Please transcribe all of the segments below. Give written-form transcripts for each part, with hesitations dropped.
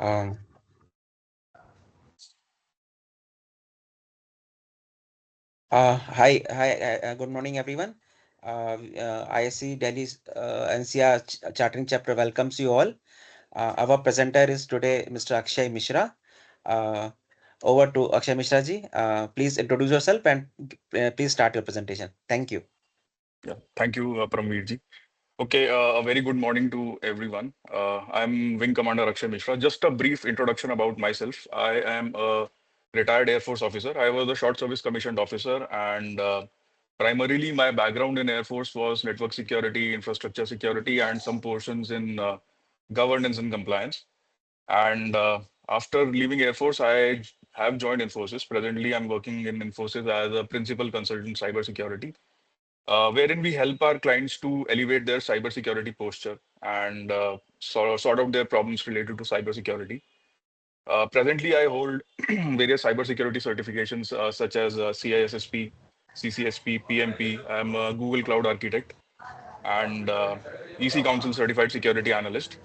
Um, Good morning, everyone. ISC Delhi's NCR Chartering Chapter welcomes you all. Our presenter is today Mr. Akshay Misra. Uh, Over to Akshay Misra ji. Please introduce yourself and please start your presentation. Thank you. Yeah, thank you, Paramveer. Okay, a very good morning to everyone. I'm Wing Commander Akshay Misra. Just a brief introduction about myself. I am a retired Air Force officer. I was a short service commissioned officer, and primarily my background in Air Force was network security, infrastructure security, and some portions in governance and compliance. And after leaving Air Force, I have joined Infosys. Presently, I'm working in Infosys as a principal consultant cybersecurity, wherein we help our clients to elevate their cybersecurity posture and sort out their problems related to cybersecurity. Presently, I hold various cybersecurity certifications such as CISSP, CCSP, PMP. I'm a Google Cloud Architect and EC Council Certified Security Analyst.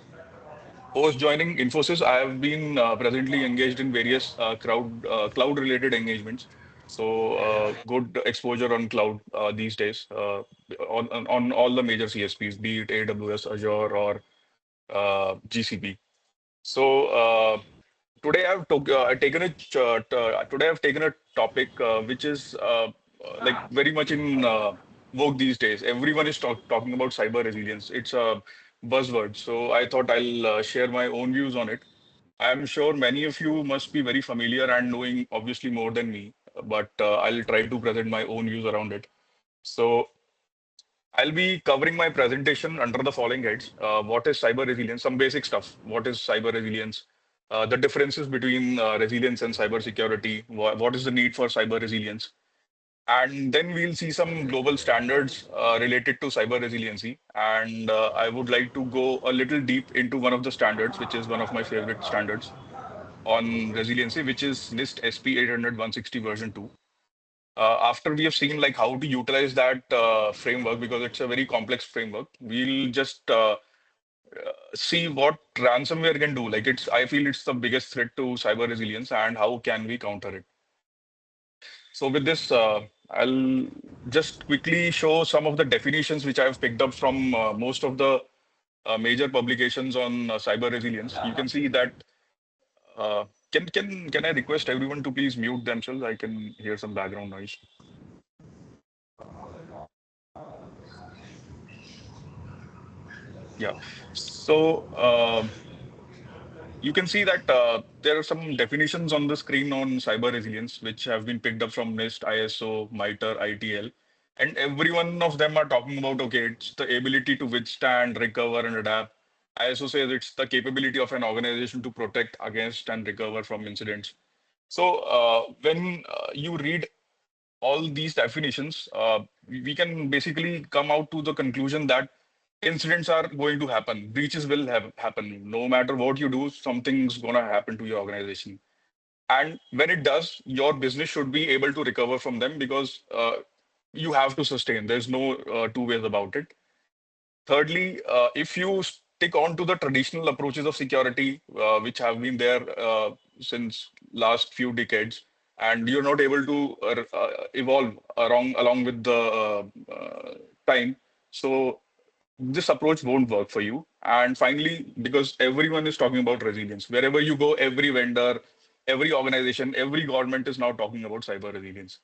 Post joining Infosys, I have been presently engaged in various cloud-related engagements. So good exposure on cloud these days on all the major CSPs, be it AWS, Azure, or GCP. So today I've taken a topic which is like very much in vogue these days. Everyone is talking about cyber resilience. It's a buzzword. So I thought I'll share my own views on it. I'm sure many of you must be very familiar and knowing obviously more than me, but I'll try to present my own views around it. So I'll be covering my presentation under the following heads. What is cyber resilience? Some basic stuff. What is cyber resilience? The differences between resilience and cyber security. What is the need for cyber resilience? And then we'll see some global standards related to cyber resiliency. And I would like to go a little deep into one of the standards, which is one of my favorite standards on resiliency, which is NIST SP 800-160 version 2. After we have seen like how to utilize that framework, because it's a very complex framework, we'll just see what ransomware can do. Like I feel it's the biggest threat to cyber resilience and how can we counter it. So with this, I'll just quickly show some of the definitions which I've picked up from most of the major publications on cyber resilience. You can see that uh, can I request everyone to please mute themselves? I can hear some background noise. Yeah. So you can see that there are some definitions on the screen on cyber resilience, which have been picked up from NIST, ISO, MITRE, ITL. And every one of them are talking about, okay, it's the ability to withstand, recover, and adapt. ISO says it's the capability of an organization to protect against and recover from incidents. So when you read all these definitions, we can basically come out to the conclusion that incidents are going to happen. Breaches will have happen. No matter what you do, something's gonna happen to your organization. And when it does, your business should be able to recover from them because you have to sustain. There's no two ways about it. Thirdly, if you stick on to the traditional approaches of security, which have been there since last few decades, and you're not able to evolve along with the time, so this approach won't work for you. And finally, because everyone is talking about resilience, wherever you go, every vendor, every organization, every government is now talking about cyber resilience.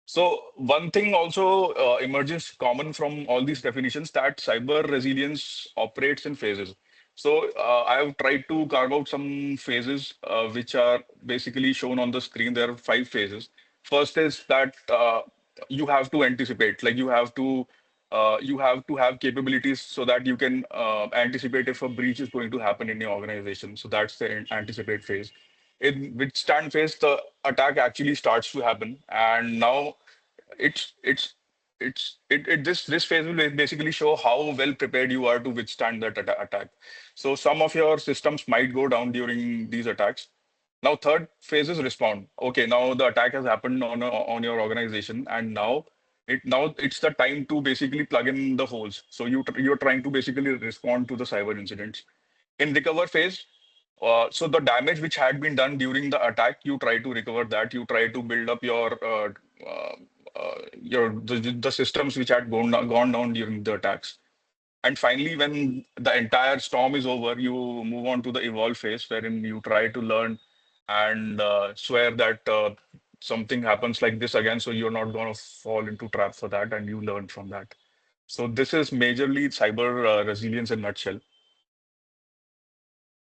So one thing also emerges common from all these definitions that cyber resilience operates in phases. So I have tried to carve out some phases which are basically shown on the screen. There are 5 phases. First is that you have to anticipate, like you have to have capabilities so that you can anticipate if a breach is going to happen in your organization. So that's the anticipate phase. In withstand phase, the attack actually starts to happen, and now it's this phase will basically show how well prepared you are to withstand that attack. So some of your systems might go down during these attacks. Now third phase is respond. Okay, now the attack has happened on your organization, and now it's the time to basically plug in the holes. So you're trying to basically respond to the cyber incidents. In recover phase, So the damage which had been done during the attack, you try to recover that. You try to build up the systems which had gone down during the attacks. And finally, when the entire storm is over, you move on to the evolve phase, wherein you try to learn and swear that something happens like this again, so you're not going to fall into trap for that, and you learn from that. So this is majorly cyber resilience in nutshell.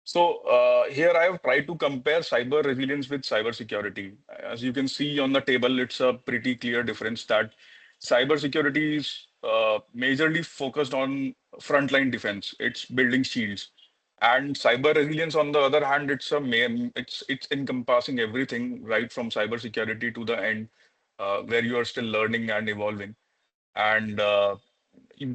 So here I have tried to compare cyber resilience with cyber security. As you can see on the table, it's a pretty clear difference that cyber security is majorly focused on frontline defense. It's building shields. And cyber resilience, on the other hand, it's encompassing everything right from cyber security to the end, where you are still learning and evolving. And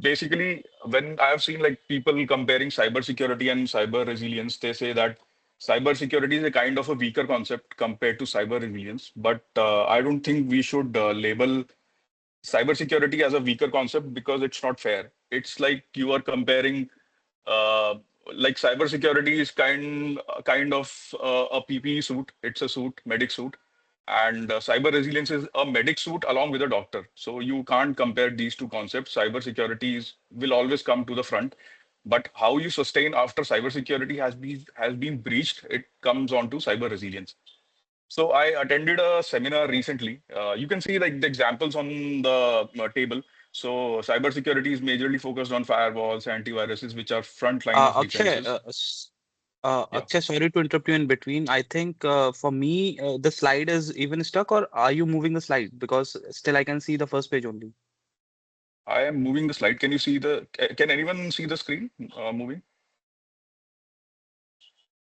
basically, when I have seen like people comparing cybersecurity and cyber resilience, they say that cybersecurity is a kind of a weaker concept compared to cyber resilience. But I don't think we should label cybersecurity as a weaker concept because it's not fair. It's like you are comparing, uh, like cybersecurity is kind of a PPE suit. It's a suit, medic suit, and cyber resilience is a medic suit along with a doctor. So you can't compare these two concepts. Cybersecurity will always come to the front, but how you sustain after cybersecurity has been breached, it comes on to cyber resilience. So I attended a seminar recently. You can see like the examples on the table. So cybersecurity is majorly focused on firewalls, antiviruses, which are front line of Akshay, defenses. Yeah, Akshay, sorry to interrupt you in between. I think for me, the slide is even stuck, or are you moving the slide? Because still I can see the first page only. I am moving the slide. Can you see can anyone see the screen moving?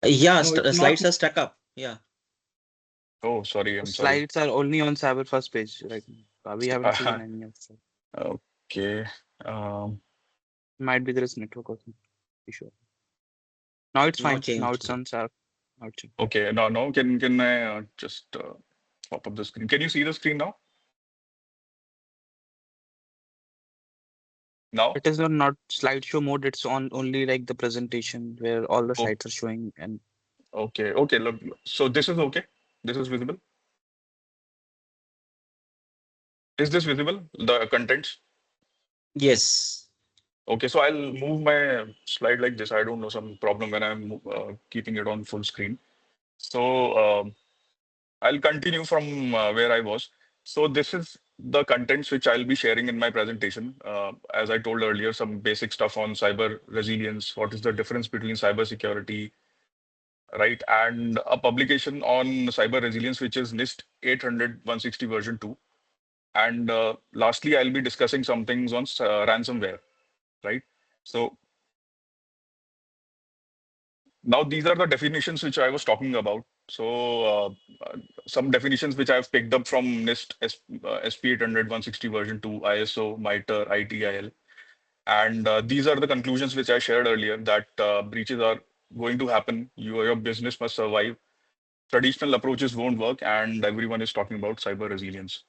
Yeah, No, it's not. slides are stuck up. Yeah. Oh, sorry, The I'm sorry. slides are only on Cyber first page right now. We haven't seen any of that. Okay. Um, Might be there is network or something. Be sure. Now it's Now fine. Now changed. it's on Cyber. Now it's okay. No. Can I just pop up the screen? Can you see the screen now? Now? It is on not slideshow mode. It's on only like the presentation where all the Oh, slides are showing. And okay. Okay. Look. So this is okay. This is visible. Is this visible? The contents? Yes. Okay. So I'll move my slide like this. I don't know some problem when I'm keeping it on full screen. So I'll continue from where I was. So this is the contents which I'll be sharing in my presentation. As I told earlier, some basic stuff on cyber resilience. What is the difference between cyber security, right? And a publication on cyber resilience, which is NIST 800-160 version 2. And lastly, I'll be discussing some things on ransomware, right? So now these are the definitions which I was talking about. So some definitions which I've picked up from NIST SP 800-160 version 2, ISO, MITRE, ITIL. And these are the conclusions which I shared earlier that breaches are going to happen. Your business must survive. Traditional approaches won't work, and everyone is talking about cyber resilience.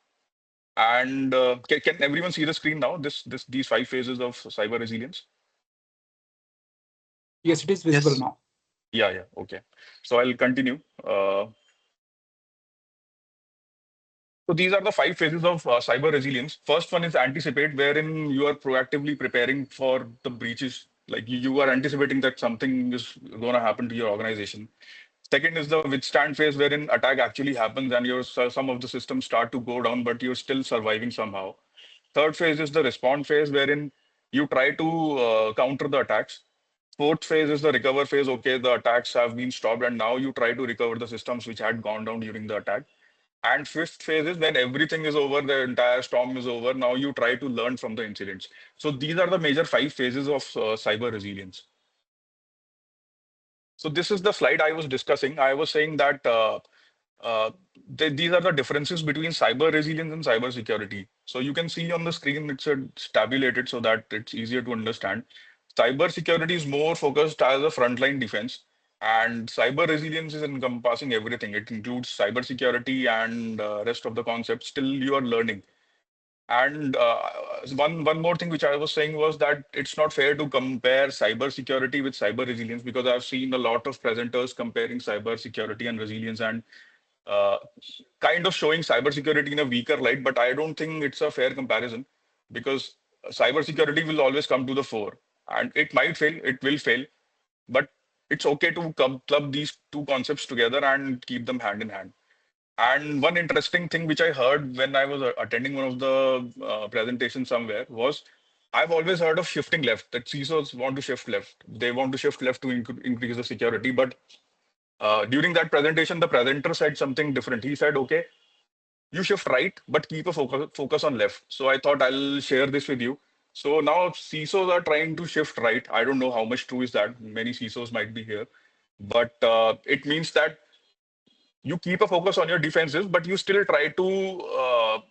And can everyone see the screen now? These 5 phases of cyber resilience. Yes, it is visible yes, now. Yeah. Okay. So I'll continue. So these are the 5 phases of cyber resilience. First one is anticipate, wherein you are proactively preparing for the breaches. Like you are anticipating that something is going to happen to your organization. Second is the withstand phase, wherein attack actually happens and some of the systems start to go down, but you're still surviving somehow. Third phase is the respond phase, wherein you try to counter the attacks. Fourth phase is the recover phase. Okay, the attacks have been stopped, and now you try to recover the systems which had gone down during the attack. And fifth phase is when everything is over, the entire storm is over. Now you try to learn from the incidents. So these are the major 5 phases of cyber resilience. So this is the slide I was discussing. I was saying that uh, these are the differences between cyber resilience and cyber security. So you can see on the screen, it's tabulated so that it's easier to understand. Cyber security is more focused as a frontline defense, and cyber resilience is encompassing everything. It includes cyber security and rest of the concepts. Still, you are learning. And one more thing which I was saying was that it's not fair to compare cyber security with cyber resilience, because I've seen a lot of presenters comparing cyber security and resilience, and uh, kind of showing cybersecurity in a weaker light, but I don't think it's a fair comparison, because cybersecurity will always come to the fore, and it might fail, it will fail, but it's okay to club these two concepts together and keep them hand in hand. And one interesting thing which I heard when I was attending one of the presentations somewhere was, I've always heard of shifting left, that CISOs want to shift left. They want to shift left to increase the security. But during that presentation, the presenter said something different. He said, okay, you shift right, but keep a focus on left. So I thought I'll share this with you. So now CISOs are trying to shift right. I don't know how much true is that. Many CISOs might be here, but it means that you keep a focus on your defenses, but you still try to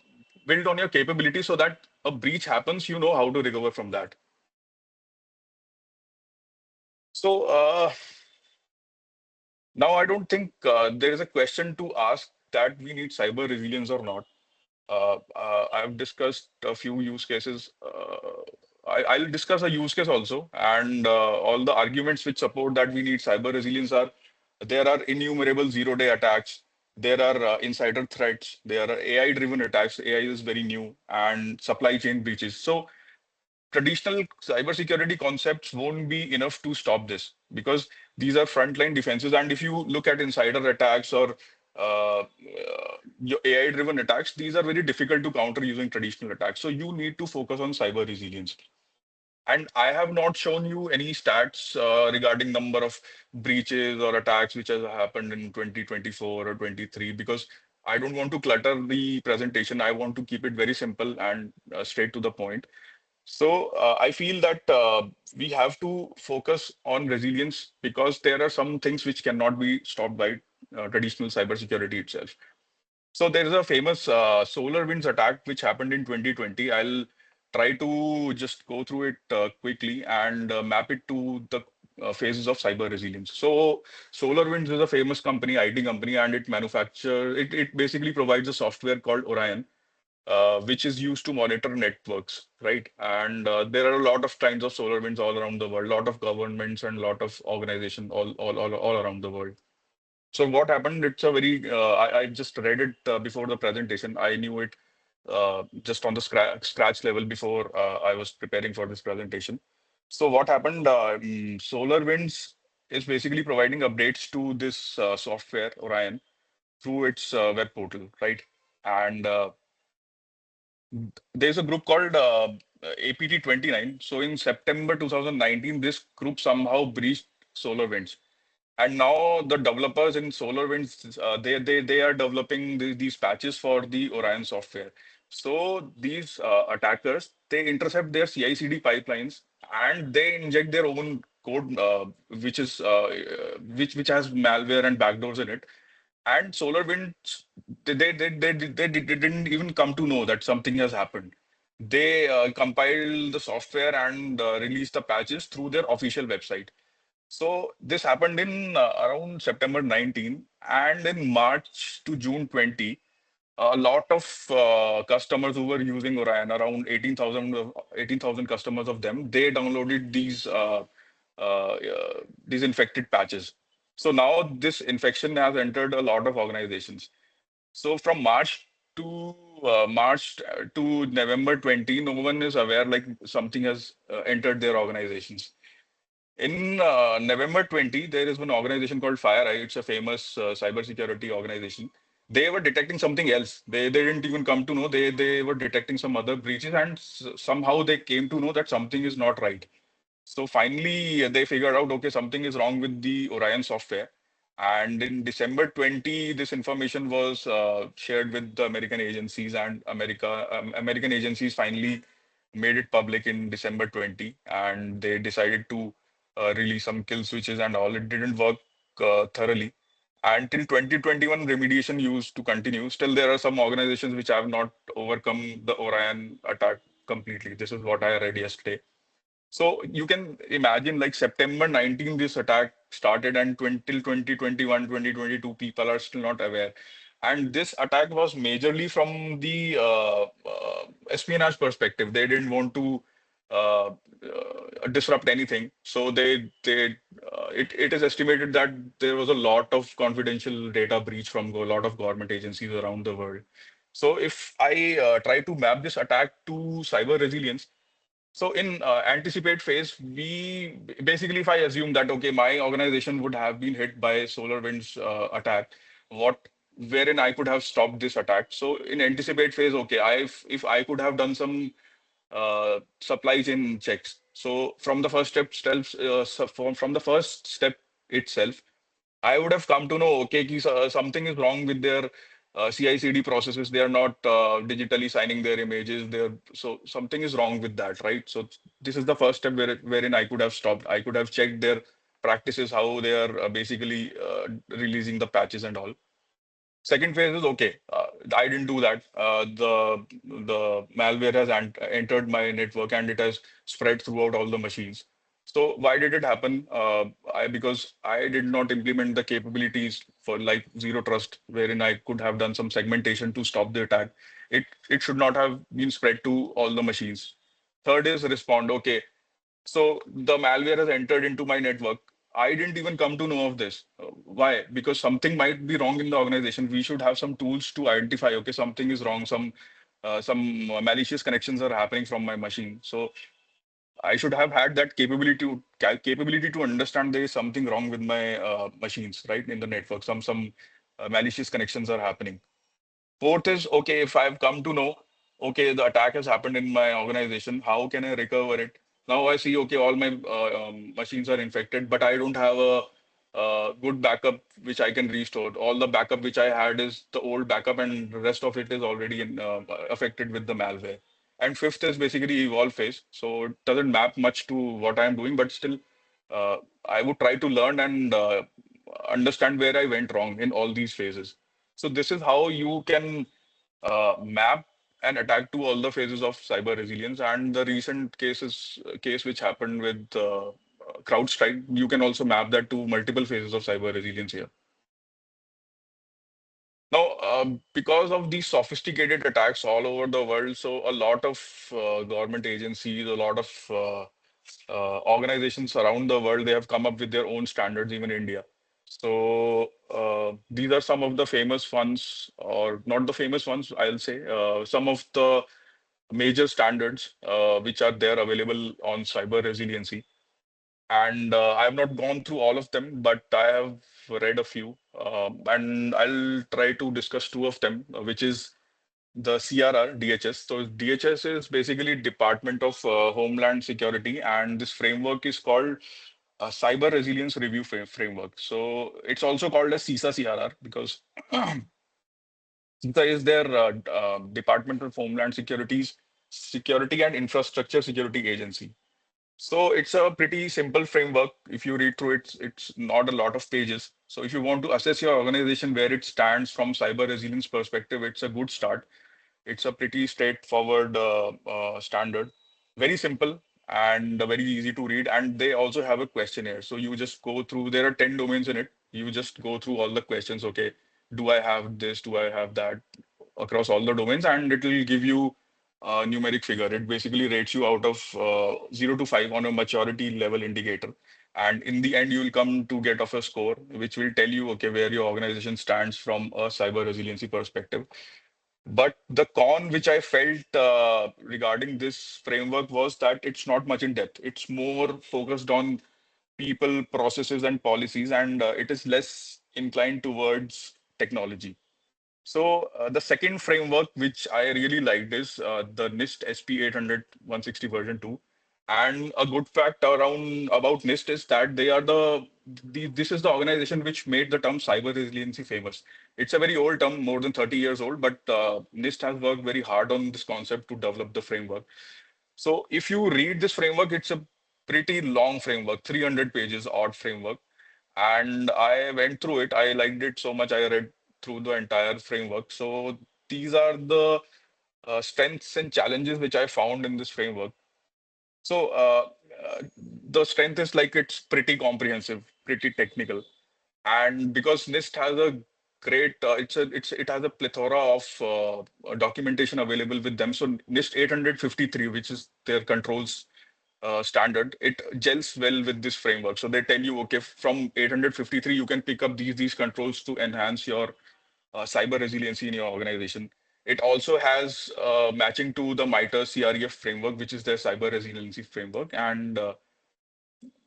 build on your capability so that a breach happens, you know how to recover from that. So now I don't think there is a question to ask that we need cyber resilience or not. I've discussed a few use cases. I'll discuss a use case also, and all the arguments which support that we need cyber resilience are, there are innumerable zero-day attacks, there are insider threats, there are AI-driven attacks. AI is very new, and supply chain breaches. So traditional cybersecurity concepts won't be enough to stop this, because these are frontline defenses. And if you look at insider attacks or your AI-driven attacks, these are very difficult to counter using traditional attacks. So you need to focus on cyber resilience. And I have not shown you any stats regarding number of breaches or attacks which has happened in 2024 or 23, because I don't want to clutter the presentation. I want to keep it very simple and straight to the point. So I feel that we have to focus on resilience, because there are some things which cannot be stopped by traditional cybersecurity itself. So there is a famous solar winds attack which happened in 2020. I'll try to just go through it quickly and map it to the phases of cyber resilience. So SolarWinds is a famous company, IT company, and it basically provides a software called Orion, which is used to monitor networks, right? And there are a lot of kinds of solar winds all around the world, a lot of governments and a lot of organizations all around the world. So what happened? It's a very I just read it before the presentation. I knew it just on the scratch level before I was preparing for this presentation. So what happened? SolarWinds is basically providing updates to this software Orion through its web portal, right? And there's a group called APT29. So in September 2019, this group somehow breached SolarWinds. And now the developers in SolarWinds, they are developing these patches for the Orion software. So these attackers, they intercept their CI/CD pipelines and they inject their own code, which has malware and backdoors in it. And SolarWinds, they didn't even come to know that something has happened. They compile the software and release the patches through their official website. So this happened in around September 19, and in March to June 20, a lot of customers who were using Orion, around 18,000 customers of them, they downloaded these infected patches. So now this infection has entered a lot of organizations. So from March to November 20, no one is aware like something has entered their organizations. In November 20, there is one organization called FireEye. It's a famous cybersecurity organization. They were detecting something else. They didn't even come to know. They were detecting some other breaches, and somehow they came to know that something is not right. So finally, they figured out, okay, something is wrong with the Orion software. And in December 20, this information was shared with the American agencies, and American agencies finally made it public in December 20, and they decided to release some kill switches and all. It didn't work thoroughly. Until 2021, remediation used to continue. Still, there are some organizations which have not overcome the Orion attack completely. This is what I read yesterday. So you can imagine like September 19, this attack started, and till 2021, 2022, people are still not aware. And this attack was majorly from the espionage perspective. They didn't want to uh, disrupt anything. So it is estimated that there was a lot of confidential data breach from a lot of government agencies around the world. So if I try to map this attack to cyber resilience, so in anticipate phase, we basically, if I assume that okay, my organization would have been hit by SolarWinds attack, what wherein I could have stopped this attack. So in anticipate phase, okay, I if I could have done some supply chain checks. So from the first step, from the first step itself, I would have come to know, okay, something is wrong with their CI/CD processes. They are not digitally signing their images. So something is wrong with that, right? So this is the first step wherein I could have stopped. I could have checked their practices, how they are basically releasing the patches and all. Second phase is okay. I didn't do that. The malware has entered my network and it has spread throughout all the machines. So why did it happen? Because I did not implement the capabilities for like zero trust, wherein I could have done some segmentation to stop the attack. It should not have been spread to all the machines. Third is respond. Okay, so the malware has entered into my network. I didn't even come to know of this. Why? Because something might be wrong in the organization. We should have some tools to identify, okay, something is wrong, some malicious connections are happening from my machine. So I should have had that capability to understand there is something wrong with my machines, right, in the network. Some malicious connections are happening. Fourth is, okay, if I've come to know, okay, the attack has happened in my organization, how can I recover it? Now I see, okay, all my machines are infected, but I don't have a good backup which I can restore. All the backup which I had is the old backup, and the rest of it is already affected with the malware. And fifth is basically evolve phase. So it doesn't map much to what I'm doing, but still, uh, I would try to learn and understand where I went wrong in all these phases. So this is how you can map an attack to all the phases of cyber resilience. And the recent case which happened with CrowdStrike, you can also map that to multiple phases of cyber resilience here. Now, because of these sophisticated attacks all over the world, so a lot of government agencies, a lot of organizations around the world, they have come up with their own standards, even India. So these are some of the famous ones, or not the famous ones, I'll say, some of the major standards which are there available on cyber resiliency. And I have not gone through all of them, but I have read a few. And I'll try to discuss two of them, which is the CRR, DHS. So DHS is basically Department of Homeland Security, and this framework is called Cyber Resilience Review Framework. So it's also called as CISA CRR because CISA is their Department of Homeland Security's Security and Infrastructure Security Agency. So it's a pretty simple framework. If you read through it, it's not a lot of pages. So if you want to assess your organization where it stands from cyber resilience perspective, it's a good start. It's a pretty straightforward standard, very simple and very easy to read. And they also have a questionnaire. So you just go through, there are 10 domains in it. You just go through all the questions. Okay, do I have this? Do I have that? Across all the domains, and it will give you a numeric figure. It basically rates you out of 0 to 5 on a maturity level indicator. And in the end, you will come to get off a score, which will tell you, okay, where your organization stands from a cyber resiliency perspective. But the con which I felt regarding this framework was that it's not much in depth. It's more focused on people, processes, and policies, and it is less inclined towards technology. So the second framework which I really liked is the NIST SP 800 160 version 2. And a good fact around about NIST is that they are this is the organization which made the term cyber resiliency famous. It's a very old term, more than 30 years old, but NIST has worked very hard on this concept to develop the framework. So if you read this framework, it's a pretty long framework, 300 pages odd framework. And I went through it. I liked it so much. I read through the entire framework. So these are the strengths and challenges which I found in this framework. So the strength is like it's pretty comprehensive, pretty technical. And because NIST has a great. It has a plethora of documentation available with them. So NIST 853, which is their controls standard, it gels well with this framework. So they tell you, okay, from 853, you can pick up these controls to enhance your cyber resiliency in your organization. It also has matching to the MITRE CREF framework, which is their cyber resiliency framework, and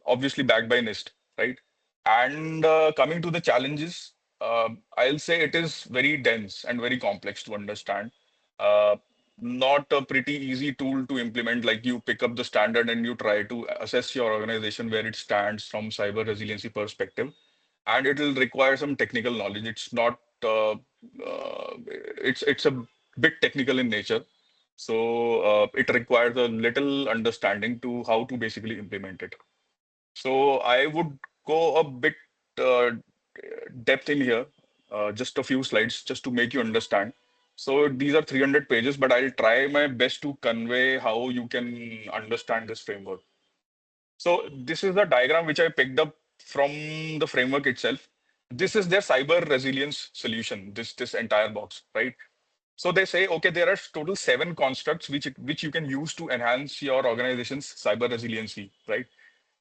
obviously backed by NIST, right? And coming to the challenges, I'll say it is very dense and very complex to understand. Uh, Not a pretty easy tool to implement. Like you pick up the standard and you try to assess your organization where it stands from cyber resiliency perspective, and it will require some technical knowledge. It's not. It's a bit technical in nature, so it requires a little understanding to how to basically implement it. So I would go a bit uh, depth in here, just a few slides, just to make you understand. So these are 300 pages, but I'll try my best to convey how you can understand this framework. So this is the diagram which I picked up from the framework itself. This is their cyber resilience solution, this entire box, right? So they say, okay, there are total 7 constructs which you can use to enhance your organization's cyber resiliency, right?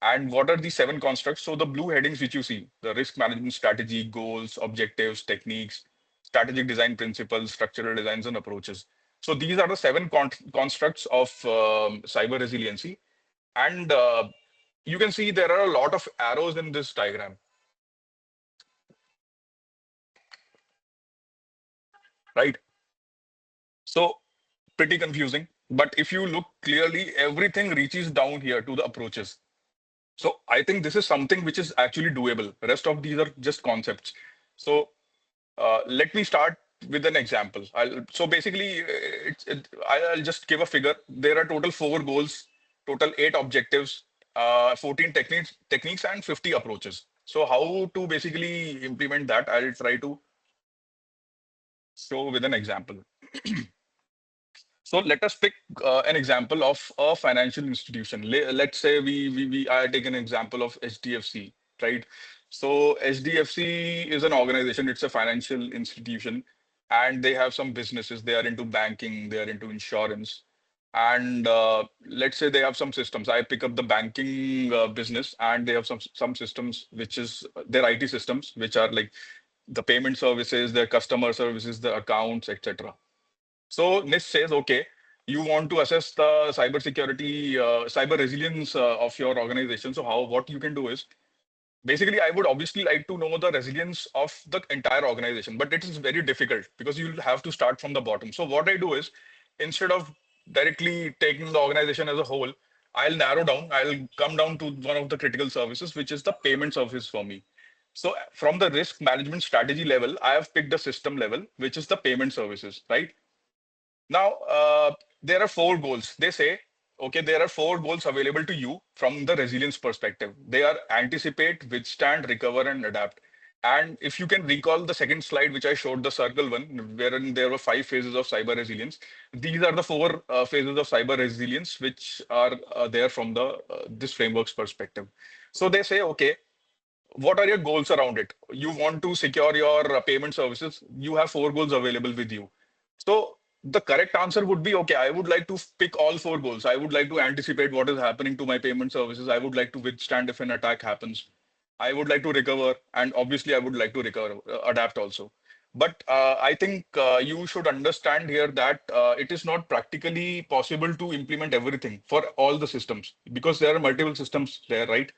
And what are the 7 constructs? So the blue headings which you see, the risk management strategy, goals, objectives, techniques, strategic design principles, structural designs, and approaches. So these are the 7 constructs of cyber resiliency. And you can see there are a lot of arrows in this diagram, right? So pretty confusing. But if you look clearly, everything reaches down here to the approaches. So I think this is something which is actually doable. The rest of these are just concepts. So let me start with an example. So basically, I'll just give a figure. There are total 4 goals, total 8 objectives, 14 techniques, and 50 approaches. So how to basically implement that? I'll try to show with an example. So let us pick an example of a financial institution. Let's say I take an example of HDFC, right? So HDFC is an organization, it's a financial institution, and they have some businesses. They are into banking, they are into insurance. And let's say they have some systems. I pick up the banking business, and they have some systems, which is their IT systems, which are like the payment services, their customer services, the accounts, etc. So NIST says, okay, you want to assess the cyber resilience of your organization. So what you can do is basically, I would obviously like to know the resilience of the entire organization, but it is very difficult because you'll have to start from the bottom. So what I do is instead of directly taking the organization as a whole, I'll narrow down, I'll come down to one of the critical services, which is the payment service for me. So from the risk management strategy level, I have picked the system level, which is the payment services, right? Now, there are 4 goals. They say, okay, there are 4 goals available to you from the resilience perspective. They are anticipate, withstand, recover, and adapt. And if you can recall the second slide, which I showed, the circle one, wherein there were 5 phases of cyber resilience. These are the 4 phases of cyber resilience, which are there from the this framework's perspective. So they say, okay, what are your goals around it? You want to secure your payment services. You have 4 goals available with you. So the correct answer would be, okay, I would like to pick all 4 goals. I would like to anticipate what is happening to my payment services. I would like to withstand if an attack happens. I would like to recover, and obviously, I would like to recover, adapt also. But I think you should understand here that it is not practically possible to implement everything for all the systems because there are multiple systems there, right?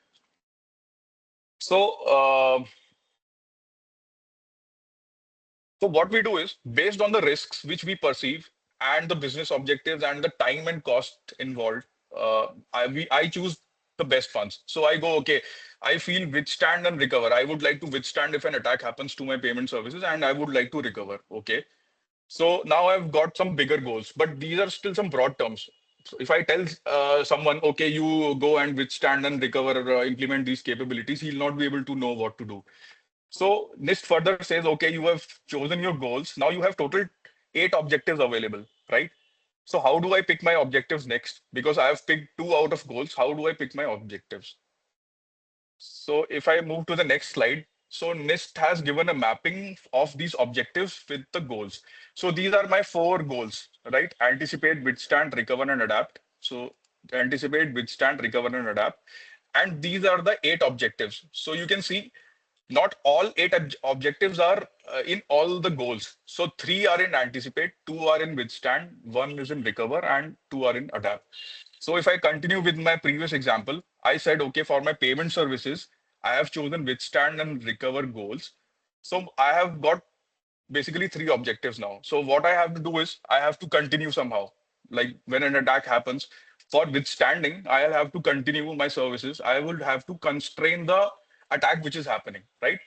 So, what we do is based on the risks which we perceive and the business objectives and the time and cost involved, I choose the best ones. So I go, okay, I feel withstand and recover. I would like to withstand if an attack happens to my payment services, and I would like to recover. Okay. So now I've got some bigger goals, but these are still some broad terms. So if I tell someone, okay, you go and withstand and recover, implement these capabilities, he'll not be able to know what to do. So NIST further says, okay, you have chosen your goals. Now you have total 8 objectives available, right? So how do I pick my objectives next? Because I have picked 2 out of goals. How do I pick my objectives? So if I move to the next slide, So NIST has given a mapping of these objectives with the goals. So these are my four goals, right? Anticipate, withstand, recover, and adapt. So anticipate, withstand, recover, and adapt. And these are the eight objectives. So you can see not all eight objectives are in all the goals. So three are in anticipate, two are in withstand, one is in recover, and two are in adapt. So if I continue with my previous example, I said, okay, for my payment services, I have chosen withstand and recover goals. So I have got basically three objectives now. So what I have to do is I have to continue somehow. Like when an attack happens, for withstanding, I'll have to continue my services. I will have to constrain the attack which is happening, right?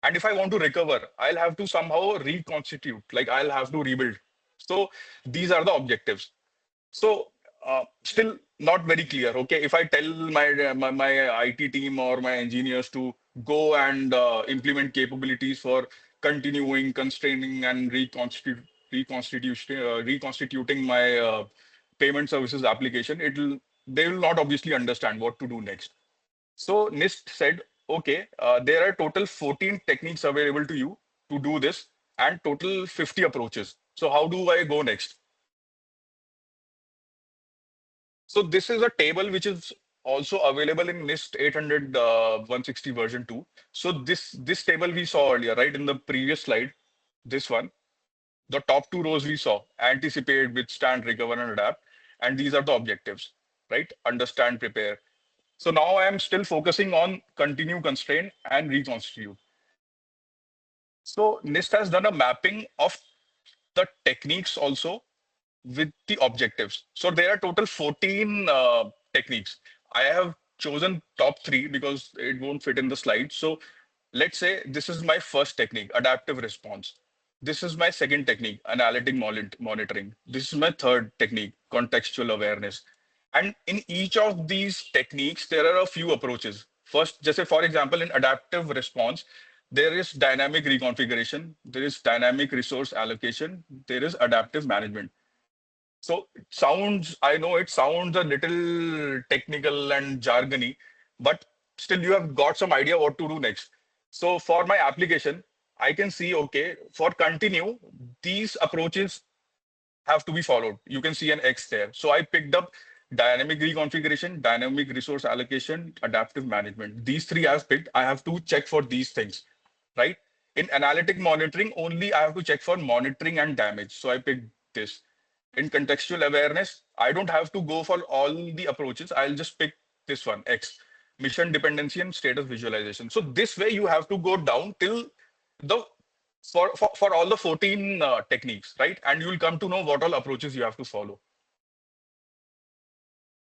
And if I want to recover, I'll have to somehow reconstitute, like I'll have to rebuild. So these are the objectives. So still not very clear. Okay, if I tell my IT team or my engineers to go and implement capabilities for continuing, constraining, and reconstituting my payment services application, it'll they will not obviously understand what to do next. So NIST said, okay, there are total 14 techniques available to you to do this, and total 50 approaches. So how do I go next? So this is a table which is also available in NIST 800 160 version 2. So this table we saw earlier, right, in the previous slide, this one, the top two rows we saw, anticipate, withstand, recover, and adapt. And these are the objectives, right? Understand, prepare. So now I am still focusing on continue, constrain, and reconstitute. So NIST has done a mapping of the techniques also with the objectives. So there are total 14 techniques. I have chosen top three because it won't fit in the slide. So let's say this is my first technique, adaptive response. This is my second technique, analytic monitoring. This is my third technique, contextual awareness. And in each of these techniques, there are a few approaches. First, just say, for example, in adaptive response, there is dynamic reconfiguration, there is dynamic resource allocation, there is adaptive management. So it sounds, I know it sounds a little technical and jargony, but still you have got some idea what to do next. So for my application, I can see, okay, for continue, these approaches have to be followed. You can see an X there. So I picked up dynamic reconfiguration, dynamic resource allocation, adaptive management. These three I've picked. I have to check for these things, right? In analytic monitoring, only I have to check for monitoring and damage. So I picked this. In contextual awareness, I don't have to go for all the approaches. I'll just pick this one, X, mission dependency and status visualization. So this way you have to go down till the for all the 14 techniques, right? And you will come to know what all approaches you have to follow.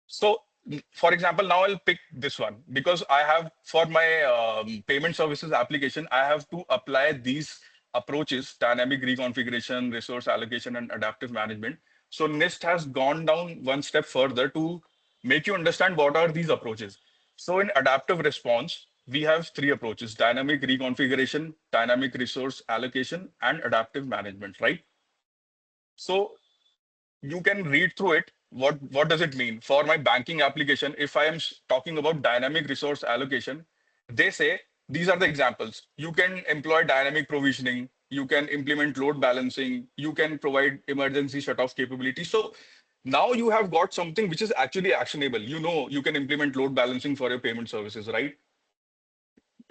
So, for example, now I'll pick this one because I have for my payment services application, I have to apply these approaches, dynamic reconfiguration, resource allocation, and adaptive management. So NIST has gone down one step further to make you understand what are these approaches. So in adaptive response, we have three approaches, dynamic reconfiguration, dynamic resource allocation, and adaptive management, right? So you can read through it. What does it mean for my banking application? If I am talking about dynamic resource allocation, they say these are the examples. You can employ dynamic provisioning, you can implement load balancing, you can provide emergency shut off capability. So now you have got something which is actually actionable. You know, you can implement load balancing for your payment services, right?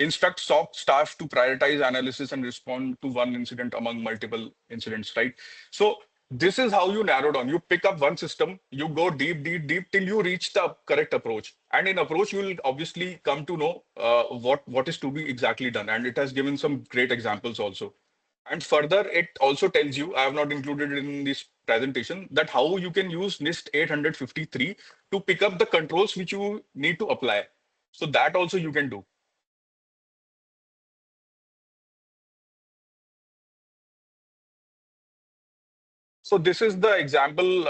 Instruct SOC staff to prioritize analysis and respond to one incident among multiple incidents, right? So this is how you narrow down. You pick up one system, you go deep, deep, deep till you reach the correct approach. And in approach, you will obviously come to know what is to be exactly done. And it has given some great examples also. And further, it also tells you, I have not included it in this presentation, that how you can use NIST 853 to pick up the controls which you need to apply. So that also you can do. So this is the example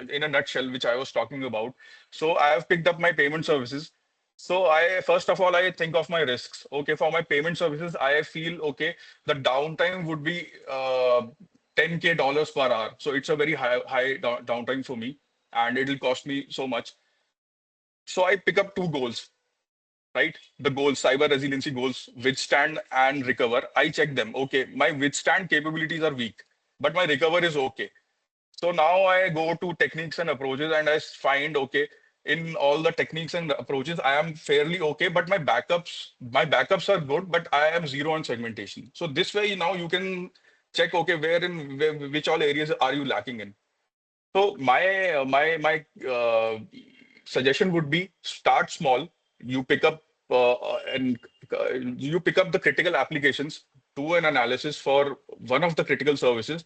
in a nutshell, which I was talking about. So I have picked up my payment services. So I first of all I think of my risks. Okay, for my payment services, I feel okay. The downtime would be 10K dollars per hour. So it's a very high downtime for me, and it'll cost me so much. So I pick up two goals. right? The goals, cyber resiliency goals, withstand and recover. I check them. Okay, my withstand capabilities are weak, but my recover is okay. So now I go to techniques and approaches and I find, okay, in all the techniques and approaches, I am fairly okay, but my backups are good, but I am zero on segmentation. So this way now you can check, okay, which all areas are you lacking in. So my suggestion would be start small. You pick up and you pick up the critical applications, do an analysis for one of the critical services,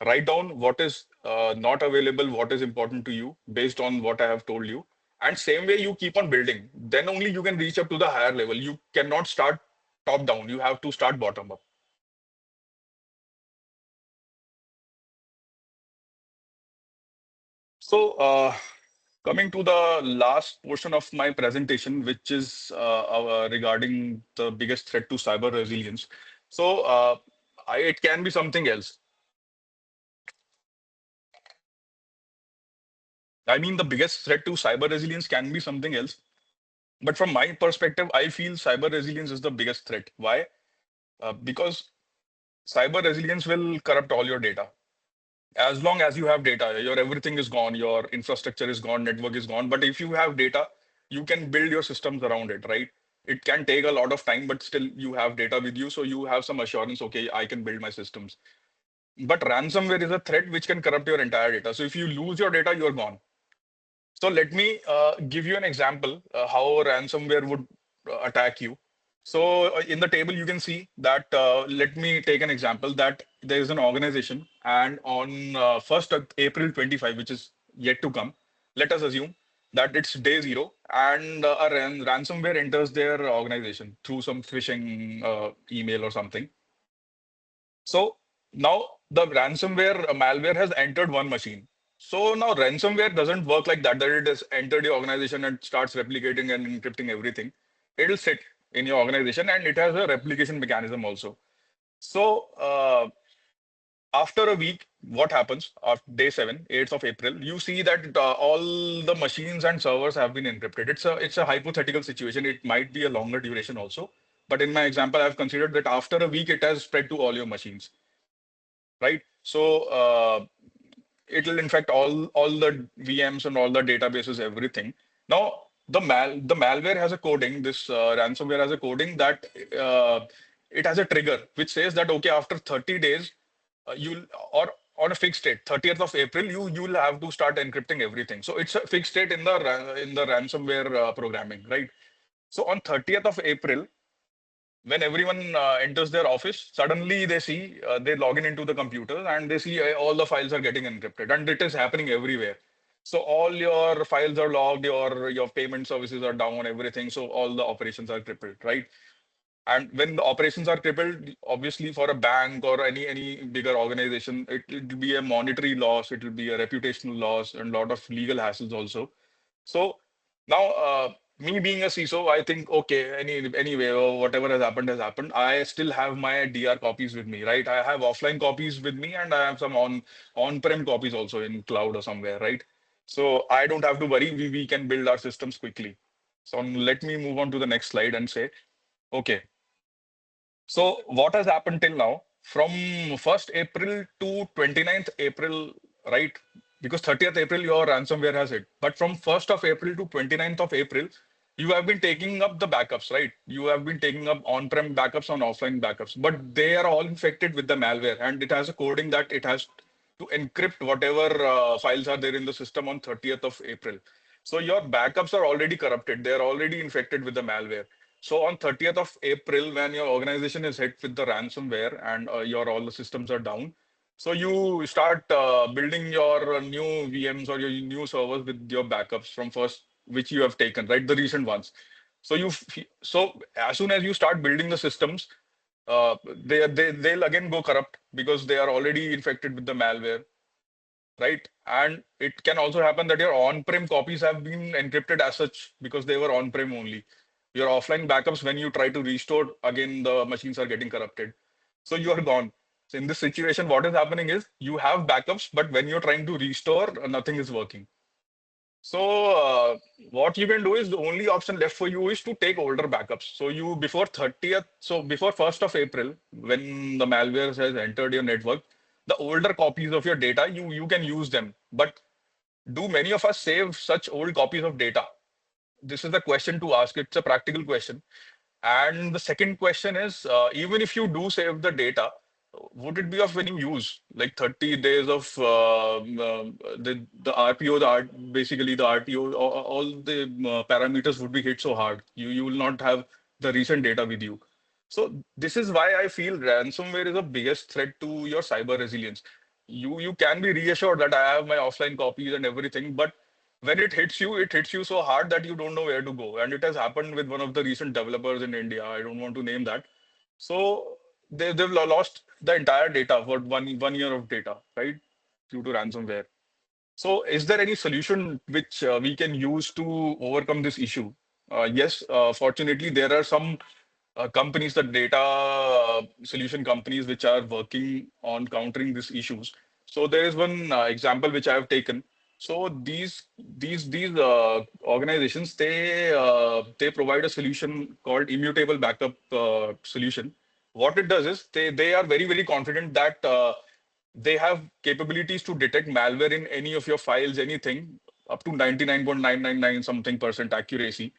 write down what is not available, what is important to you based on what I have told you. And same way you keep on building. Then only you can reach up to the higher level. You cannot start top down. You have to start bottom up. So coming to the last portion of my presentation, which is regarding the biggest threat to cyber resilience. So it can be something else. I mean, the biggest threat to cyber resilience can be something else. But from my perspective, I feel cyber resilience is the biggest threat. Why? Because cyber resilience will corrupt all your data. As long as you have data, your everything is gone, your infrastructure is gone, network is gone. But if you have data, you can build your systems around it, right? It can take a lot of time, but still you have data with you, so you have some assurance, okay, I can build my systems. But ransomware is a threat which can corrupt your entire data. So if you lose your data, you're gone. So let me give you an example how ransomware would attack you. So in the table, you can see that, let me take an example that there is an organization and on 1st of April 25, which is yet to come, let us assume that it's day zero and a ransomware enters their organization through some phishing email or something. So now the ransomware malware has entered one machine. So now ransomware doesn't work like that, that it has entered your organization and starts replicating and encrypting everything. It'll sit in your organization and it has a replication mechanism also. So after a week, what happens? After day 7, 8th of April, you see that all the machines and servers have been encrypted. It's a hypothetical situation. It might be a longer duration also. But in my example, I've considered that after a week, it has spread to all your machines, right? So it'll infect all the VMs and all the databases, everything. Now the malware has a coding. This ransomware has a coding that it has a trigger which says that okay, after 30 days, you'll or on a fixed date, 30th of April, you'll have to start encrypting everything. So it's a fixed date in the ransomware programming, right? So on 30th of April, when everyone enters their office, suddenly they see they log in into the computer and they see all the files are getting encrypted, and it is happening everywhere. So all your files are logged, your payment services are down, everything. So all the operations are crippled, right? And when the operations are crippled, obviously for a bank or any bigger organization, it will be a monetary loss, it will be a reputational loss, and a lot of legal hassles also. So now, me being a CISO, I think okay, anyway, whatever has happened has happened. I still have my DR copies with me, right? I have offline copies with me, and I have some on-prem copies also in cloud or somewhere, right? So I don't have to worry. We can build our systems quickly. So let me move on to the next slide and say, okay, so what has happened till now from 1st April to 29th April, right? Because 30th April your ransomware has hit. But from 1st of April to 29th of April, you have been taking up the backups, right? You have been taking up on-prem backups on offline backups, but they are all infected with the malware and it has a coding that it has to encrypt whatever files are there in the system on 30th of April. So your backups are already corrupted. They are already infected with the malware. So on 30th of April, when your organization is hit with the ransomware and your all the systems are down, so you start building your new VMs or your new servers with your backups from first, which you have taken, right? The recent ones. So so as soon as you start building the systems, they'll again go corrupt because they are already infected with the malware, right? And it can also happen that your on-prem copies have been encrypted as such because they were on-prem only. Your offline backups, when you try to restore, again, the machines are getting corrupted. So you are gone. So in this situation, what is happening is you have backups, but when you're trying to restore, nothing is working. So what you can do is the only option left for you is to take older backups. So you before 30th, so before 1st of April, when the malware has entered your network, the older copies of your data, you can use them. But do many of us save such old copies of data? This is the question to ask. It's a practical question. And the second question is, even if you do save the data, would it be of any use? Like 30 days of the RPO, basically the RTO, all the parameters would be hit so hard. You will not have the recent data with you. So this is why I feel ransomware is the biggest threat to your cyber resilience. You can be reassured that I have my offline copies and everything, but when it hits you so hard that you don't know where to go. And it has happened with one of the recent developers in India. I don't want to name that. So they've lost the entire data for one year of data, right? Due to ransomware. So is there any solution which we can use to overcome this issue? Yes, fortunately, there are some companies, the data solution companies, which are working on countering these issues. So there is one example which I have taken. So these organizations, they provide a solution called immutable backup solution. What it does is they are very confident that they have capabilities to detect malware in any of your files, anything up to 99.999 something percent accuracy.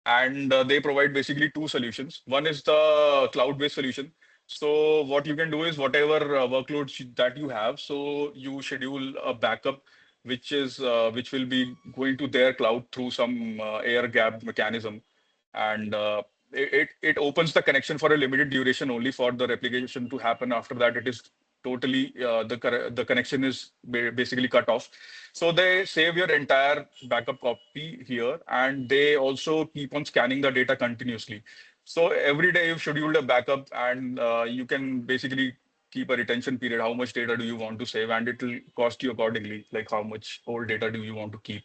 And they provide basically two solutions. One is the cloud-based solution. So what you can do is whatever workloads that you have, so you schedule a backup which will be going to their cloud through some air gap mechanism, and it opens the connection for a limited duration only for the replication to happen. After that, it is totally the connection is basically cut off. So they save your entire backup copy here, and they also keep on scanning the data continuously. So every day you've scheduled a backup, and you can basically keep a retention period. How much data do you want to save, and it will cost you accordingly. Like how much old data do you want to keep,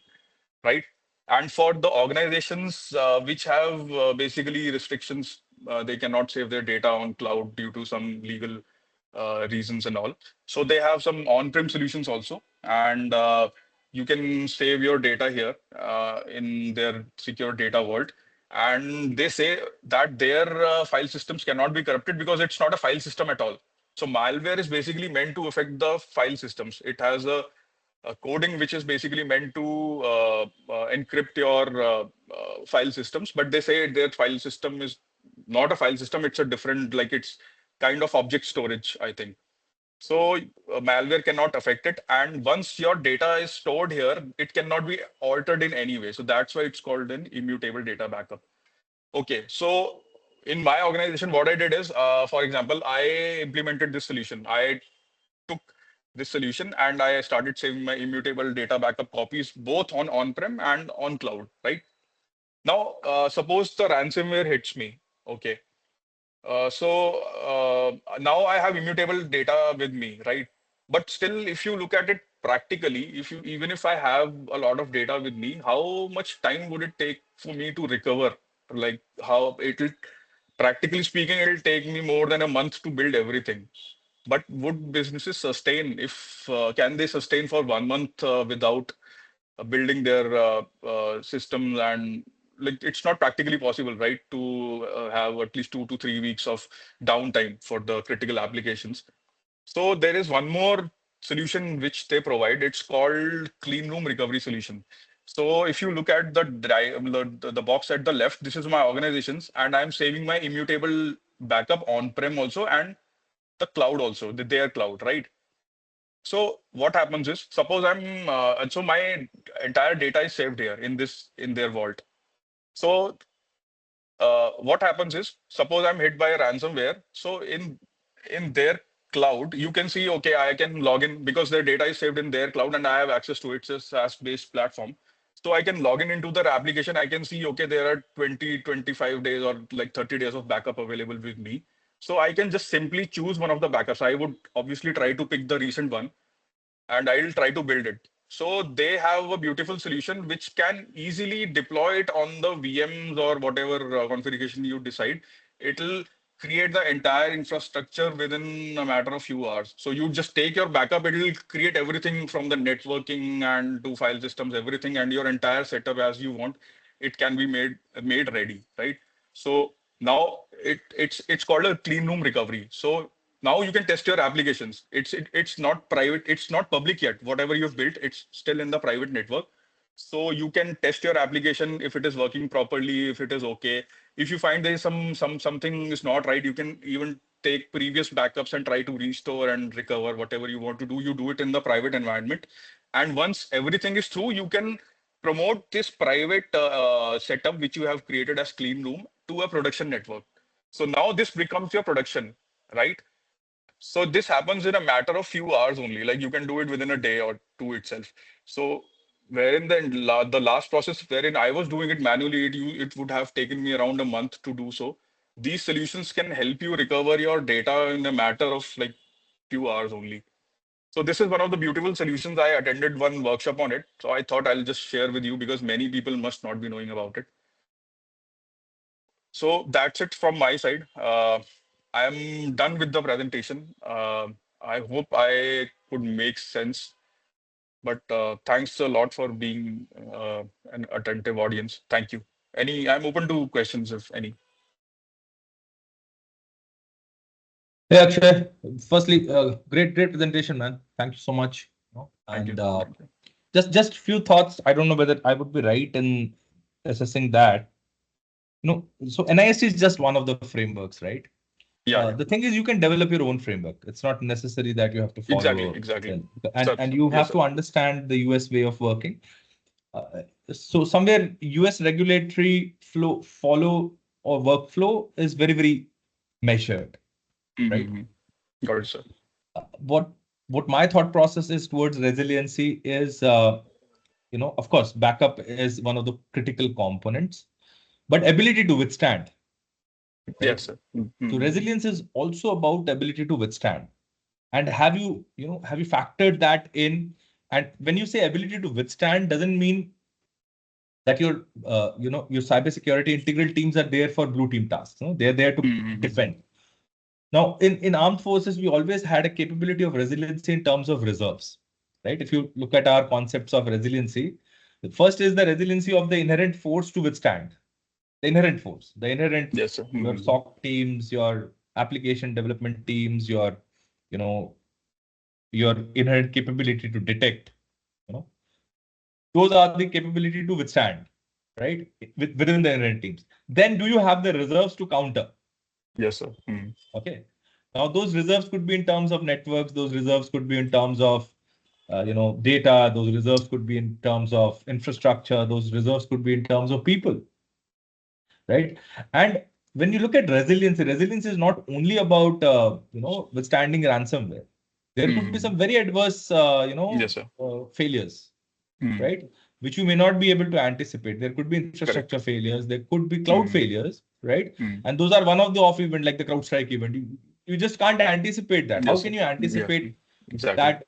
right? And for the organizations which have basically restrictions, they cannot save their data on cloud due to some legal reasons and all. So they have some on-prem solutions also, and you can save your data here in their secure data vault. And they say that their file systems cannot be corrupted because it's not a file system at all. So malware is basically meant to affect the file systems. It has a coding which is basically meant to encrypt your file systems, but they say their file system is not a file system. It's a different, like it's kind of object storage, I think. So malware cannot affect it. And once your data is stored here, it cannot be altered in any way. So that's why it's called an immutable data backup. Okay, so in my organization, what I did is, for example, I implemented this solution. I took this solution and I started saving my immutable data backup copies both on on-prem and on cloud, right? Now, suppose the ransomware hits me. Okay. Now I have immutable data with me, right? But still, if you look at it practically, if you even if I have a lot of data with me, how much time would it take for me to recover? Like how it'll practically speaking, it'll take me more than a month to build everything. But would businesses sustain if can they sustain for 1 month without building their systems, and like it's not practically possible, right, to have at least 2 to 3 weeks of downtime for the critical applications. So there is one more solution which they provide. It's called clean room recovery solution. So if you look at the box at the left, this is my organizations, and I'm saving my immutable backup on-prem also and the cloud also, their cloud, right? So what happens is, suppose so my entire data is saved here in in their vault. So what happens is, suppose I'm hit by a ransomware. So in their cloud, you can see, okay, I can log in because their data is saved in their cloud and I have access to it. It's a SaaS-based platform. So I can log in into their application. I can see, okay, there are 20, 25 days or like 30 days of backup available with me. So I can just simply choose one of the backups. I would obviously try to pick the recent one and I'll try to build it. So they have a beautiful solution which can easily deploy it on the VMs or whatever configuration you decide. It'll create the entire infrastructure within a matter of few hours. So you just take your backup, it will create everything from the networking and to file systems, everything, and your entire setup as you want. It can be made ready, right? So now it's called a clean room recovery. So now you can test your applications. It's not private, it's not public yet. Whatever you've built, it's still in the private network. So you can test your application if it is working properly, if it is okay. If you find there is something is not right, you can even take previous backups and try to restore and recover whatever you want to do. You do it in the private environment, and once everything is through, you can promote this private setup which you have created as clean room to a production network. So now this becomes your production, right? So this happens in a matter of few hours only. Like you can do it within a day or two itself. So wherein the last process wherein I was doing it manually, it would have taken me around a month to do so. These solutions can help you recover your data in a matter of like few hours only. So this is one of the beautiful solutions. I attended one workshop on it. So I thought I'll just share with you because many people must not be knowing about it. So that's it from my side. I am done with the presentation. I hope I could make sense, but thanks a lot for being an attentive audience. Thank you. I'm open to questions if any. Hey Akshay, firstly, great presentation, man. Thank you so much. Thank And you. Thank you. just few thoughts. I don't know whether I would be right in assessing that. So NIST is just one of the frameworks, right? Yeah, yeah. The thing is, you can develop your own framework. It's not necessary that you have to Exactly, follow exactly. them, Sir, and you yes, have sir. to understand the US way of working. So somewhere US regulatory flow follow or workflow is very measured, right? Mm-hmm. Got it, sir. What my thought process is towards resiliency is, of course, backup is one of the critical components, but ability to withstand, Yes, right? sir. So Mm-hmm. resilience is also about ability to withstand. And have you factored that in? And when you say ability to withstand, doesn't mean that your cybersecurity integral teams are there for blue team tasks. No? They're there to Mm-hmm. defend. Now, in armed forces, we always had a capability of resiliency in terms of reserves, right? If you look at our concepts of resiliency, the first is the resiliency of the inherent force to withstand. The inherent force, Yes, sir. your Mm-hmm. SOC teams, your application development teams, you know, your inherent capability to detect, you know, those are the capability to withstand, right? Within the inherent teams. Then do you have the reserves to counter? Yes, sir. Mm-hmm. Okay. Now, those reserves could be in terms of networks. Those reserves could be in terms of, data. Those reserves could be in terms of infrastructure. Those reserves could be in terms of people, right? And when you look at resilience is not only about, withstanding ransomware. There could be Mm-hmm. some very adverse, Yes, sir. failures, Mm-hmm. right? Which you may not be able to anticipate. There could be infrastructure Correct. failures. There could be cloud Mm-hmm. failures, right? Mm-hmm. And those are one of the off event, like the CrowdStrike event. You just can't anticipate that. How Yes, sir. can you Yeah, anticipate exactly. that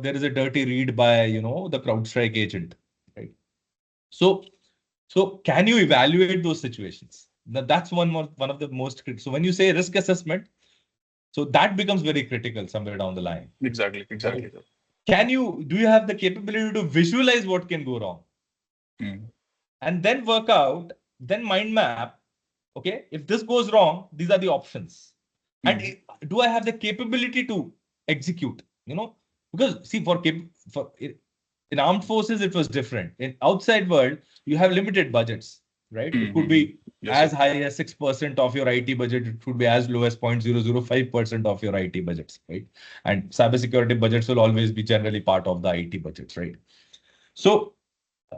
there is a dirty read by the CrowdStrike agent, right? So can you evaluate those situations? That's one of the most critical. So when you say risk assessment, so that becomes very critical somewhere down the line, Exactly, right? exactly, sir. Do you have the capability to visualize what can go wrong Mm. and then work out, then mind map? Okay, if this goes wrong, these are the options. And Mm. do I have the capability to execute? Because see, in armed forces, it was different. In outside world, you have limited budgets, right? It could Mm-hmm. be Yes, sir. as high as 6% of your IT budget. It could be as low as 0.005% of your IT budgets, right? And cybersecurity budgets will always be generally part of the IT budgets, right? So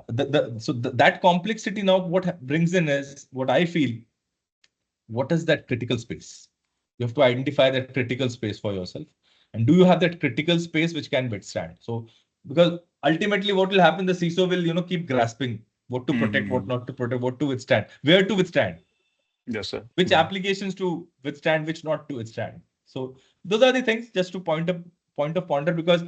that complexity now what brings in is what I feel. What is that critical space? You have to identify that critical space for yourself. And do you have that critical space which can withstand? So, because ultimately what will happen, the CISO will, keep grasping what to protect, what Mm-hmm. not to protect, what to withstand, where to withstand, Yes, sir. which Mm. applications to withstand, which not to withstand. So those are the things just to point of ponder, because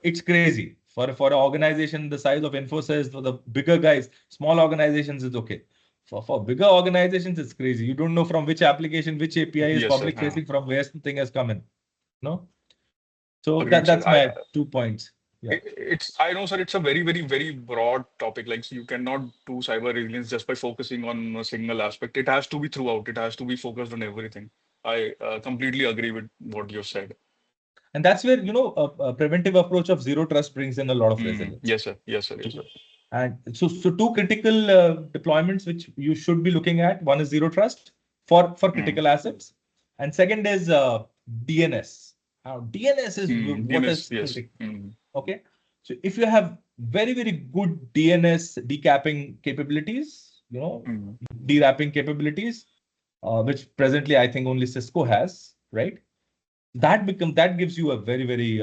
it's crazy for an organization the size of Infosys, for the bigger guys, small organizations is okay. For bigger organizations, it's crazy. You don't know from which application, which API is Yes, sir. public facing, from where something has come in. No? So Agreed, sir. that's my 2 points. Yeah. It's I know, sir. It's a very, very, very broad topic. Like you cannot do cyber resilience just by focusing on a single aspect. It has to be throughout. It has to be focused on everything. I completely agree with what you said. And that's where, a preventive approach of zero trust brings in a lot of resilience. Yes, sir. Yes, sir. Yes, sir. And so two critical deployments which you should be looking at. One is zero trust for critical assets, and second is DNS. Now, DNS is what DNS, is yes. critical. Okay, so if you have very, very good DNS decapping capabilities, dewrapping capabilities, which presently I think only Cisco has, right? That gives you a very, very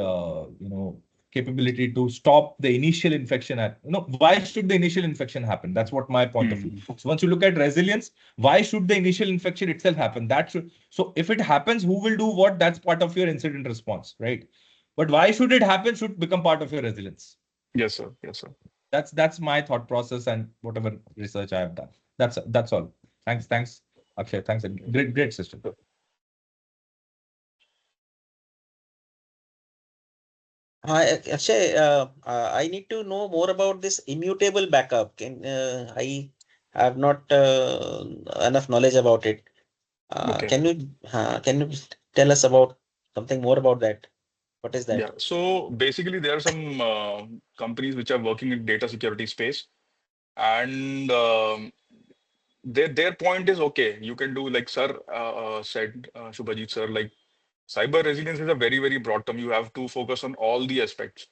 capability to stop the initial infection. Why should the initial infection happen? That's what my point of view. So once you look at resilience, why should the initial infection itself happen? So if it happens, who will do what? That's part of your incident response, right? But why should it happen should become part of your resilience. Yes, sir. Yes, sir. That's my thought process and whatever research I have done. That's all. Thanks, Akshay. Thanks. Great system. Akshay, I need to know more about this immutable backup. I have not enough knowledge about it. Okay. Can you tell us about something more about that? What is that? Yeah. So basically, there are some companies which are working in data security space, and their point is okay. You can do like sir said, Shubhajit sir, like cyber resilience is a very, very broad term. You have to focus on all the aspects.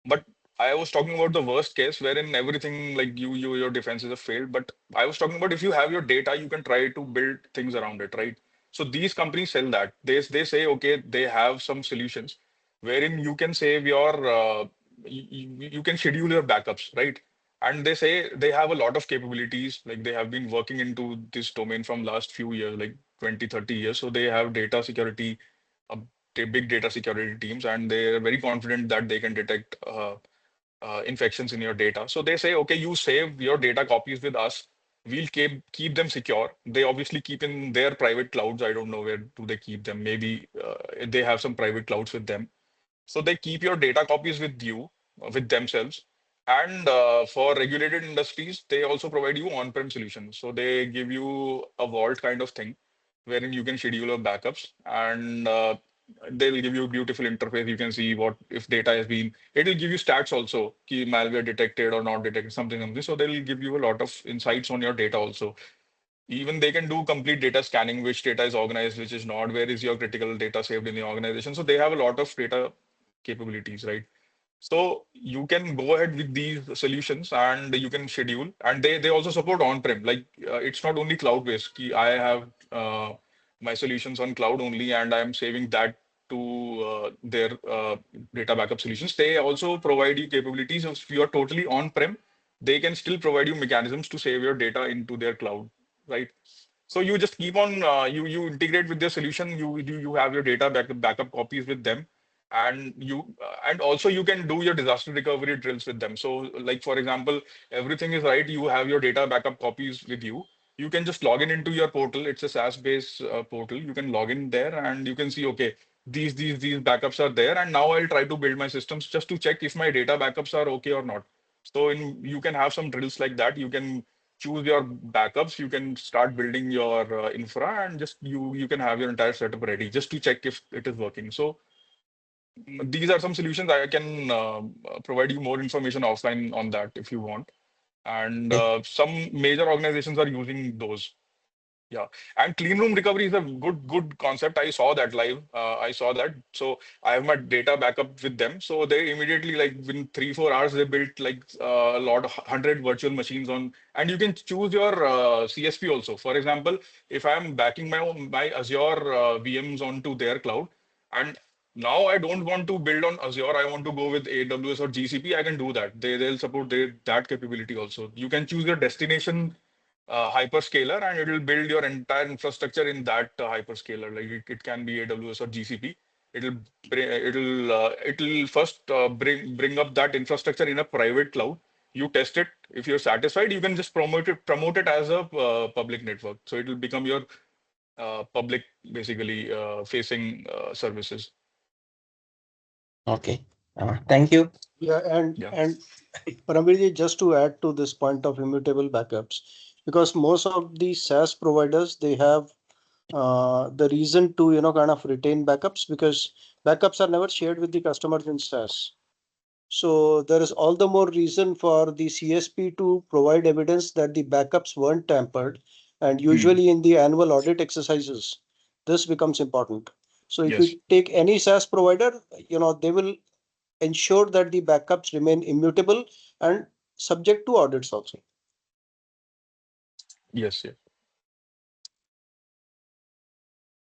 But I was talking about the worst case wherein everything like your defenses have failed. But I was talking about if you have your data, you can try to build things around it, right? So these companies sell that. They say, okay, they have some solutions wherein you can save your you can schedule your backups, right? And they say they have a lot of capabilities, like they have been working into this domain from last few years, like 20, 30 years. So they have data security, uh, big data security teams, and they're very confident that they can detect infections in your data. So they say, okay, you save your data copies with us. We'll keep them secure. They obviously keep in their private clouds. I don't know where do they keep them. Maybe they have some private clouds with them. So they keep your data copies with you, with themselves. And for regulated industries, they also provide you on-prem solutions. So they give you a vault kind of thing wherein you can schedule your backups, and they'll give you a beautiful interface. You can see what if data has been. It'll give you stats also, key malware detected or not detected, something. So they'll give you a lot of insights on your data also. Even they can do complete data scanning, which data is organized, which is not, where is your critical data saved in the organization. So they have a lot of data capabilities, right? So you can go ahead with these solutions and you can schedule, and they also support on-prem. Like it's not only cloud-based. I have my solutions on cloud only, and I'm saving that to their data backup solutions. They also provide you capabilities. If you are totally on-prem, they can still provide you mechanisms to save your data into their cloud, right? So you just keep on you integrate with their solution. You have your data backup copies with them, and and also you can do your disaster recovery drills with them. So like for example, everything is right. You have your data backup copies with you. You can just log in into your portal. It's a SaaS-based portal. You can log in there and you can see, okay, these backups are there, and now I'll try to build my systems just to check if my data backups are okay or not. So you can have some drills like that. You can choose your backups. You can start building your infra, and just you can have your entire setup ready just to check if it is working. So these are some solutions. I can provide you more information offline on that if you want. And some major organizations are using those. Yeah, and clean room recovery is a good concept. I saw that live. I saw that. So I have my data backup with them. So they immediately, like within 3-4 hours, they built like a lot of 100 virtual machines on, and you can choose your CSP also. For example, if I'm backing my Azure VMs onto their cloud, and now I don't want to build on Azure, I want to go with AWS or GCP, I can do that. They'll support that capability also. You can choose your destination hyperscaler, and it will build your entire infrastructure in that hyperscaler. Like it can be AWS or GCP. It'll first bring up that infrastructure in a private cloud. you test it. If you're satisfied, you can just promote it as a public network. So it will become your public, basically facing services. Okay. Thank you. Yeah, Yeah. and Paramveer, just to add to this point of immutable backups, because most of the SaaS providers, they have the reason to kind of retain backups, because backups are never shared with the customers in SaaS. So there is all the more reason for the CSP to provide evidence that the backups weren't tampered. And Hmm. usually in the annual audit exercises, this becomes important. So if Yes. you take any SaaS provider, they will ensure that the backups remain immutable and subject to audits also. Yes. Yeah.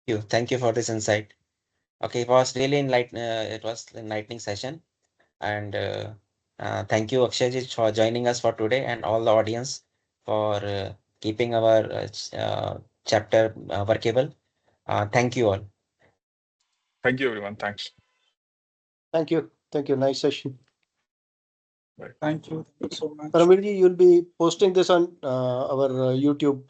You. Thank you for this insight. Okay, it was really it was enlightening session, and thank you Akshay for joining us for today, and all the audience for keeping our chapter workable. Thank you all. Thank you, everyone. Thanks. Thank you. Thank you. Nice session. Bye. Thank you so much. Paramveer, you'll be posting this on our YouTube